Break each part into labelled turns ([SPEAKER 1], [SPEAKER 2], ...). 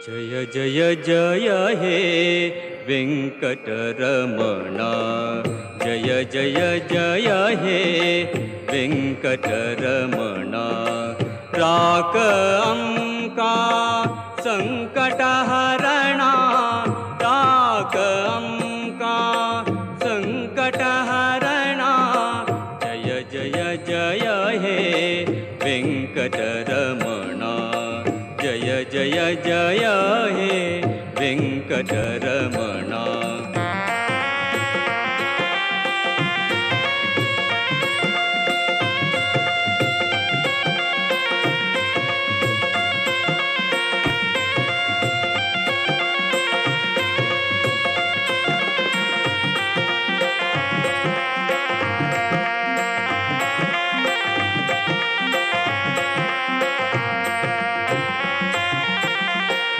[SPEAKER 1] जय जय जय हे वेंकटरमणा, जय जय जय हे वेंकटरमणा। राक अंका संकटहरणा, राक अंका संकटहरणा। जय जय जय हे वेंकटरमणा, जय जय जय हे वेंकटरमणा।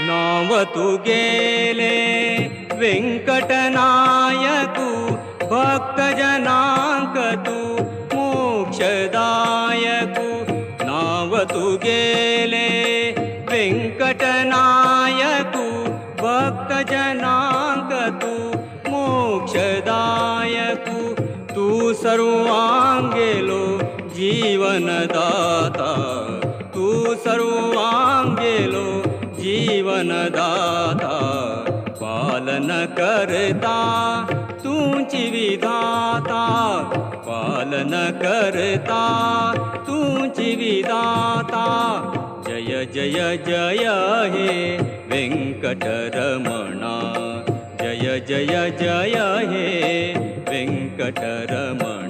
[SPEAKER 1] नाव तू गेले वेंकटनायकु, भक्तजनांक तू मोक्षदायकु। नाव तू गेले वेंकटनायकु, भक्तजनांक तू मोक्षदायकु। तू सर्वांगेलो जीवनदाता, तू सर्वांगेलो जीवनदाता। पालन करता तुझी विधाता, पालन करता तुझी विधाता। जय जय जय हे वेंकटरमणा, जय जय जय हे वेंकटरमणा।